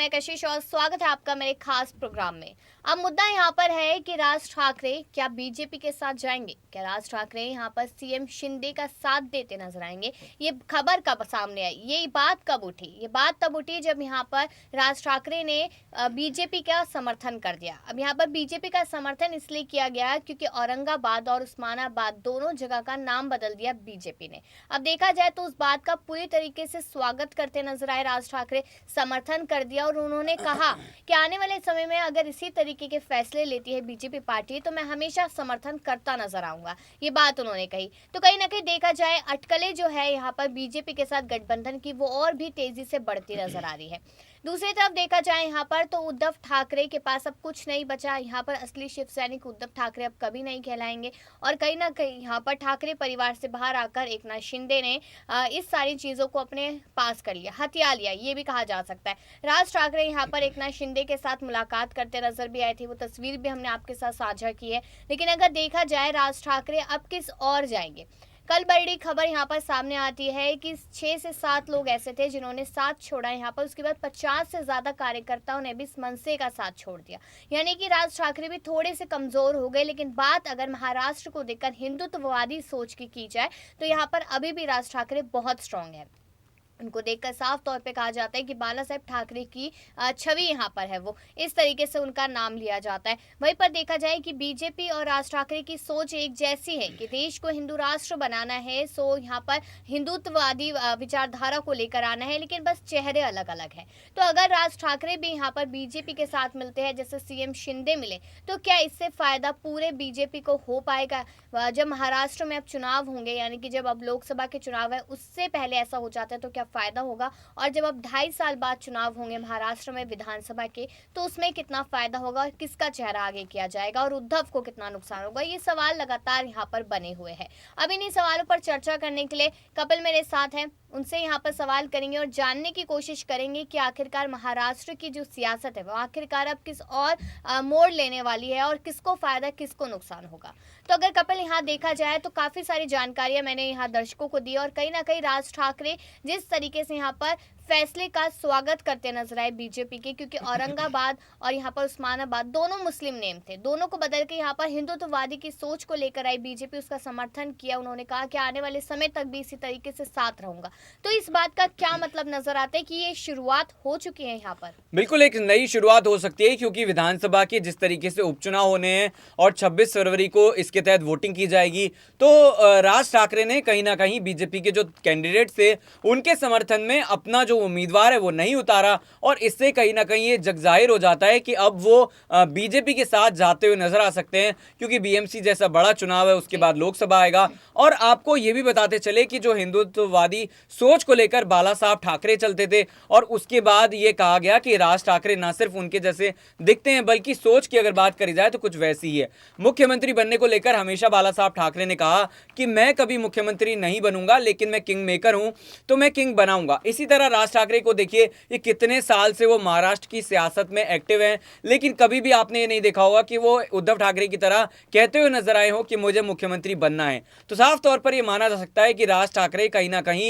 मैं कशिश और स्वागत है आपका मेरे खास प्रोग्राम में। अब मुद्दा यहाँ पर है कि राज ठाकरे क्या बीजेपी के साथ जाएंगे? क्या राज ठाकरे यहाँ पर सीएम शिंदे का साथ देते नजर आएंगे? ये खबर कब सामने आई, ये बात कब उठी? ये बात तब उठी जब यहाँ पर राज ठाकरे ने बीजेपी का समर्थन कर दिया। अब यहाँ पर बीजेपी का समर्थन इसलिए किया गया क्योंकि औरंगाबाद और उस्मानाबाद दोनों जगह का नाम बदल दिया बीजेपी ने। अब देखा जाए तो उस बात का पूरी तरीके से स्वागत करते नजर आए राज ठाकरे, समर्थन कर दिया और उन्होंने कहा कि आने वाले समय में अगर इसी तरीके के फैसले लेती है बीजेपी पार्टी तो मैं हमेशा समर्थन करता नजर आऊंगा। ये बात उन्होंने कही। तो कहीं ना कहीं देखा जाए अटकलें जो है यहाँ पर बीजेपी के साथ गठबंधन की वो और भी तेजी से बढ़ती नजर आ रही है। दूसरी तरफ देखा जाए यहाँ पर तो उद्धव ठाकरे के पास अब कुछ नहीं बचा। यहाँ पर असली शिव सैनिक उद्धव ठाकरे अब कभी नहीं कहलाएंगे और कहीं ना कहीं यहाँ पर ठाकरे परिवार से बाहर आकर एकनाथ शिंदे ने इस सारी चीजों को अपने पास कर लिया, हथिया लिया, ये भी कहा जा सकता है। राज ठाकरे यहाँ पर एकनाथ शिंदे के साथ मुलाकात करते नजर भी आए थे, वो तस्वीर भी हमने आपके साथ साझा की है। लेकिन अगर देखा जाए राज ठाकरे अब किस और जाएंगे? कल बड़ी खबर यहाँ पर सामने आती है कि 6 से 7 लोग ऐसे थे जिन्होंने साथ छोड़ा यहाँ पर। उसके बाद 50 से ज्यादा कार्यकर्ताओं ने भी इस मनसे का साथ छोड़ दिया। यानी कि राज ठाकरे भी थोड़े से कमजोर हो गए। लेकिन बात अगर महाराष्ट्र को देखकर हिंदुत्ववादी सोच की जाए तो यहाँ पर अभी भी राज ठाकरे बहुत स्ट्रांग है। उनको देखकर साफ तौर पे कहा जाता है कि बाला साहेब ठाकरे की छवि यहाँ पर है, वो इस तरीके से उनका नाम लिया जाता है। वहीं पर देखा जाए कि बीजेपी और राज ठाकरे की सोच एक जैसी है कि देश को हिंदू राष्ट्र बनाना है। सो यहाँ पर हिंदुत्ववादी विचारधारा को लेकर आना है, लेकिन बस चेहरे अलग अलग है। तो अगर राज ठाकरे भी यहाँ पर बीजेपी के साथ मिलते हैं जैसे सीएम शिंदे मिले तो क्या इससे फायदा पूरे बीजेपी को हो पाएगा? जब महाराष्ट्र में अब चुनाव होंगे, यानी कि जब अब लोकसभा के चुनाव है उससे पहले ऐसा हो जाता है तो क्या फायदा होगा? और जब अब 2.5 साल बाद चुनाव होंगे महाराष्ट्र में विधानसभा के तो उसमें कितना फायदा होगा और किसका चेहरा आगे किया जाएगा और उद्धव को कितना नुकसान होगा? ये सवाल लगातार यहाँ पर बने हुए हैं। अब इन्हीं सवालों पर चर्चा करने के लिए कपिल मेरे साथ हैं, उनसे यहाँ पर सवाल करेंगे और जानने की कोशिश करेंगे कि आखिरकार महाराष्ट्र की जो सियासत है वो आखिरकार अब किस और मोड़ लेने वाली है और किसको फायदा किसको नुकसान होगा। तो अगर कपिल यहाँ देखा जाए तो काफी सारी जानकारियां मैंने यहाँ दर्शकों को दी और कहीं ना कहीं राज ठाकरे जिस तरीके से यहाँ पर फैसले का स्वागत करते नजर आए बीजेपी के, क्योंकि औरंगाबाद और यहाँ पर उस्मानाबाद दोनों मुस्लिम नेम थे, दोनों को बदल के यहाँ पर हिंदुत्ववादी की सोच को लेकर आई बीजेपी, उसका समर्थन किया। उन्होंने कहा कि आने वाले समय तक भी इसी तरीके से साथ रहूंगा। तो इस बात का क्या मतलब नजर आता है कि ये शुरुआत हो चुकी है यहाँ पर? बिल्कुल एक नई शुरुआत हो सकती है, क्योंकि विधानसभा के जिस तरीके से उपचुनाव होने हैं और 26 फरवरी को इसके तहत वोटिंग की जाएगी, तो राज ठाकरे ने कहीं ना कहीं बीजेपी के जो कैंडिडेट थे उनके समर्थन में अपना जो उम्मीदवार है वो नहीं उतारा और इससे कहीं ना कहीं ये जग जाहिर हो जाता है कि अब वो बीजेपी के साथ जाते हुए नजर आ सकते हैं, क्योंकि बीएमसी जैसा बड़ा चुनाव है, उसके बाद लोकसभा आएगा। और आपको ये भी बताते चले कि जो हिंदुत्ववादी सोच को लेकर बाला साहब ठाकरे चलते थे और उसके बाद ये कहा गया कि राज ठाकरे ना सिर्फ उनके जैसे दिखते हैं बल्कि सोच की अगर बात करी जाए तो कुछ वैसी ही है। मुख्यमंत्री बनने को लेकर हमेशा बाला साहब ठाकरे ने कहा कि मैं कभी मुख्यमंत्री नहीं बनूंगा, लेकिन मैं किंग मेकर हूं तो मैं किंग बनाऊंगा। इसी तरह राज ठाकरे को देखिए, ये कितने साल से वो महाराष्ट्र की सियासत में एक्टिव हैं, लेकिन कभी भी आपने ये नहीं देखा होगा कि वो उद्धव ठाकरे की तरह कहते हुए नजर आए हो कि मुझे मुख्यमंत्री बनना है। तो साफ तौर पर यह माना जा सकता है कि राज ठाकरे कहीं ना कहीं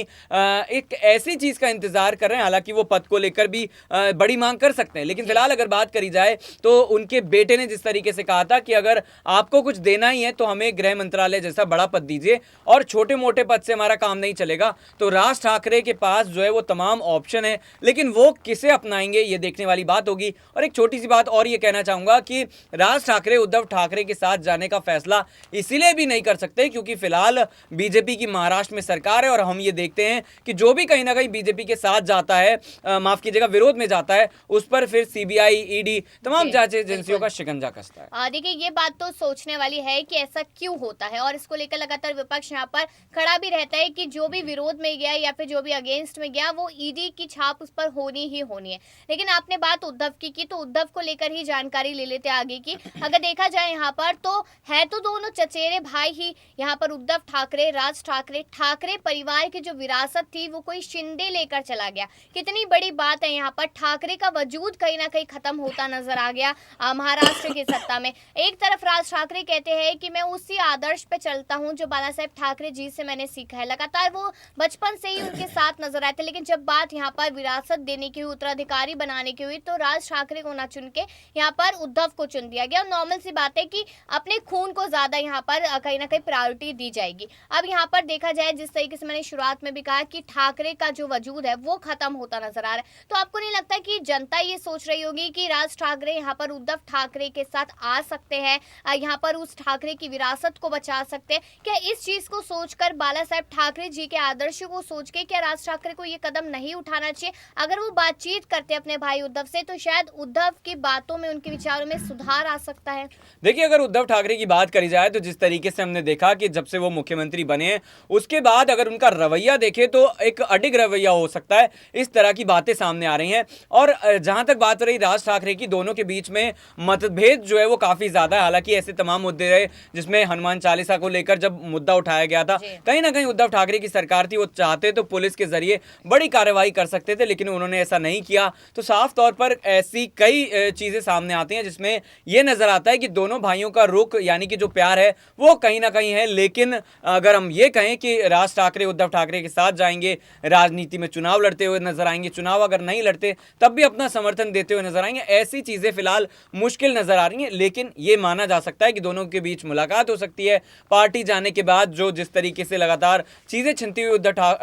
एक ऐसी चीज का इंतजार कर रहे हैं। हालांकि वो पद को लेकर भी बड़ी मांग कर सकते हैं, लेकिन फिलहाल अगर बात करी जाए तो उनके बेटे ने जिस तरीके से कहा था कि अगर आपको कुछ देना ही है तो हमें गृह मंत्रालय जैसा बड़ा पद दीजिए और छोटे मोटे पद से हमारा काम नहीं चलेगा। तो राज ठाकरे के पास जो है वो तमाम ऑप्शन है, लेकिन वो किसे अपनाएंगे ये देखने वाली बात होगी। और एक छोटी सी बात और ये कहना चाहूंगा कि राज ठाकरे उद्धव ठाकरे के साथ जाने का फैसला इसीलिए भी नहीं कर सकते क्योंकि फिलहाल बीजेपी की महाराष्ट्र में सरकार है और हम ये देखते हैं कि जो भी कहीं ना कहीं बीजेपी के साथ जाता है, माफ कीजिएगा विरोध में जाता है, उस पर फिर सीबीआई ईडी तमाम जांच एजेंसियों का शिकंजा कसता है। देखिए ये बात तो सोचने वाली है कि ऐसा क्यों होता है और इसको लेकर लगातार विपक्ष यहाँ पर खड़ा भी रहता है कि जो भी विरोध में गया या फिर जो भी अगेंस्ट में गया वो ईडी की छाप उस पर होनी ही होनी है। लेकिन आपने बात उद्धव की तो उद्धव को लेकर ही जानकारी ले लेते आगे की। अगर देखा जाए यहाँ पर तो है तो दोनों चचेरे भाई ही यहाँ पर उद्धव ठाकरे, राज ठाकरे, ठाकरे परिवार की जो विरासत थी वो कोई शिंदे लेकर चला गया। कितनी बड़ी बात है, यहाँ पर ठाकरे का वजूद कहीं ना कहीं खत्म होता नजर आ गया महाराष्ट्र की सत्ता में। एक तरफ राज ठाकरे कहते हैं कि मैं उसी आदर्श पे चलता हूँ जो बाला साहेब ठाकरे जी से मैंने सीखा है, लगातार वो बचपन से ही उनके साथ नजर आए थे। लेकिन जब बात साथ यहाँ पर विरासत देने की हुई, उत्तराधिकारी बनाने की हुई, तो राज ठाकरे को ना चुन के यहाँ पर उद्धव को चुन दिया गया। नॉर्मल सी बात है कि अपने खून को ज्यादा यहाँ पर कहीं ना कहीं प्रायोरिटी दी जाएगी। अब यहाँ पर देखा जाए, जिस तरीके से मैंने शुरुआत में भी कहा कि ठाकरे का जो वजूद है वो खत्म होता नजर आ रहा है, तो आपको नहीं लगता कि जनता ये सोच रही होगी कि राज ठाकरे यहाँ पर उद्धव ठाकरे के साथ आ सकते हैं, यहाँ पर उस ठाकरे की विरासत को बचा सकते हैं? क्या इस चीज को सोचकर, बाला साहेब ठाकरे जी के आदर्श को सोच के, क्या राज ठाकरे को ये कदम नहीं उठाना चाहिए? अगर वो बातचीत करते अपने भाई उद्धव से तो शायद उद्धव की बातों में, उनके विचारों में सुधार आ सकता है। देखिए, अगर उद्धव ठाकरे की बात करी जाए तो जिस तरीके से हमने देखा कि जब से वो मुख्यमंत्री बने उसके बाद अगर उनका रवैया देखें तो एक अडिग रवैया हो सकता है, इस तरह की बातें सामने आ रही हैं। और जहां तक बात रही राज ठाकरे की, दोनों के बीच में मतभेद जो है वो काफी ज्यादा है। हालांकि ऐसे तमाम मुद्दे रहे जिसमें हनुमान चालीसा को लेकर जब मुद्दा उठाया गया था, कहीं ना कहीं उद्धव ठाकरे की सरकार थी, वो चाहते तो पुलिस के जरिए बड़ी कार्रवाई कर सकते थे, लेकिन उन्होंने ऐसा नहीं किया। तो साफ तौर पर ऐसी कई चीजें सामने आती हैं जिसमें यह नजर आता है कि दोनों भाइयों का रुख, यानी कि जो प्यार है वो कहीं ना कहीं है। लेकिन अगर हम ये कहें कि राज ठाकरे उद्धव ठाकरे के साथ जाएंगे, राजनीति में चुनाव लड़ते हुए नजर आएंगे, चुनाव अगर नहीं लड़ते तब भी अपना समर्थन देते हुए नजर आएंगे, ऐसी चीजें फिलहाल मुश्किल नजर आ रही हैं। लेकिन ये माना जा सकता है कि दोनों के बीच मुलाकात हो सकती है। पार्टी जाने के बाद जो जिस तरीके से लगातार चीजें छिनती हुई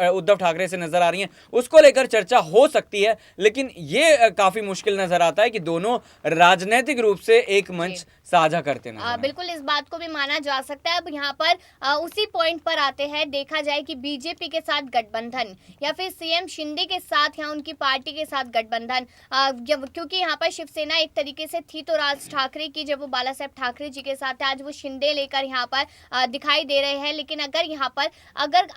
उद्धव ठाकरे से नजर आ रही हैं, उसको लेकर चर्चा हो सकती है। लेकिन ये काफी मुश्किल नजर आता है कि दोनों राजनीतिक रूप से एक मंच साझा करते हैं। बिल्कुल, इस बात को भी माना जा सकता है। अब यहाँ पर उसी पॉइंट पर आते हैं, देखा जाए कि बीजेपी के साथ गठबंधन या फिर सीएम शिंदे के साथ या उनकी पार्टी के साथ गठबंधन, क्योंकि यहाँ पर शिवसेना एक तरीके से थी तो राज ठाकरे की, जब वो बाला साहेब ठाकरे जी के साथ है, आज वो शिंदे लेकर यहाँ पर दिखाई दे रहे हैं। लेकिन अगर यहाँ पर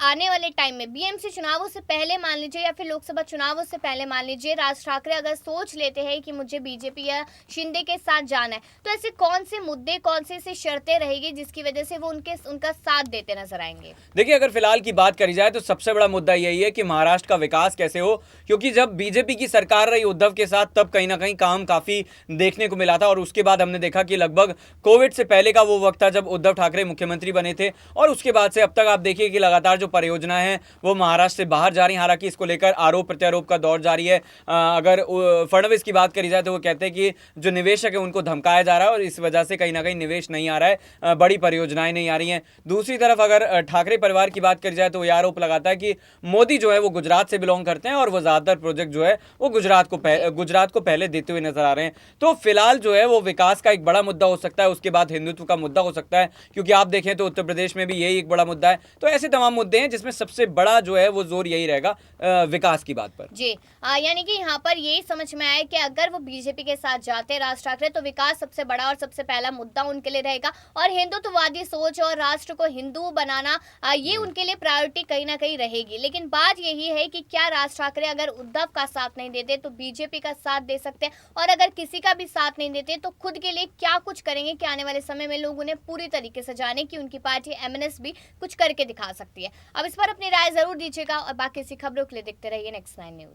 आने वाले टाइम में बीएमसी चुनावों से पहले मान लीजिए या फिर लोकसभा चुनावों से पहले मान लीजिए राज ठाकरे अगर सोच लेते हैं कि मुझे बीजेपी या शिंदे के साथ जाना है, तो ऐसे कौन से मुद्दे, कौन से शर्तें रहेगी जिसकी वजह से वो उनका साथ देते नजर आएंगे? देखिए, अगर फिलहाल की बात करी जाए तो सबसे बड़ा मुद्दा यही है कि महाराष्ट्र का विकास कैसे हो, क्योंकि जब बीजेपी की सरकार रही उद्धव के साथ तब कहीं ना कहीं काम काफी देखने को मिला था। और उसके बाद हमने देखा कि लगभग कोविड से पहले का वो वक्त था जब उद्धव ठाकरे मुख्यमंत्री बने थे, और उसके बाद से अब तक आप देखिए कि लगातार जो परियोजना है वो महाराष्ट्र से बाहर जा रही है। हालांकि इसको लेकर आरोप प्रत्यारोप का दौर जारी है। अगर फडणवीस की बात करी जाए तो वो कहते हैं कि जो निवेशक है उनको धमकाया जा रहा है और इस वजह से कहीं ना कहीं निवेश नहीं आ रहा है, बड़ी परियोजनाएं नहीं आ रही हैं। दूसरी तरफ अगर ठाकरे परिवार की बात करी जाए तो वो आरोप लगाता है कि मोदी जो है वो गुजरात से बिलोंग करते हैं और वो ज्यादातर प्रोजेक्ट जो है वो गुजरात को पहले देते हुए नजर आ रहे हैं। तो फिलहाल जो है वो विकास का एक बड़ा मुद्दा हो सकता है, उसके बाद हिंदुत्व का मुद्दा हो सकता है, क्योंकि आप देखें तो उत्तर प्रदेश में भी यही एक बड़ा मुद्दा है। तो ऐसे तमाम मुद्दे हैं जिसमें सबसे बड़ा जो है वो जोर यही रहेगा विकास की बात पर। जी, यानी कि यहाँ पर यही समझ में आया कि अगर वो बीजेपी के साथ जाते हैं राज ठाकरे, तो विकास सबसे बड़ा और सबसे पहला मुद्दा उनके लिए रहेगा, और हिंदुत्ववादी सोच और राष्ट्र को हिंदू बनाना ये उनके लिए प्रायोरिटी कहीं ना कहीं रहेगी। लेकिन बात यही है कि क्या राज ठाकरे अगर उद्धव का साथ नहीं देते तो बीजेपी का साथ दे सकते हैं, और अगर किसी का भी साथ नहीं देते तो खुद के लिए क्या कुछ करेंगे कि आने वाले समय में लोग उन्हें पूरी तरीके से जाने कि उनकी पार्टी एमएनएस भी कुछ करके दिखा सकती है। अब इस पर अपनी राय जरूर दीजिएगा, और बाकी ऐसी खबरों के लिए देखते रहिए नेक्स्ट 9 न्यूज।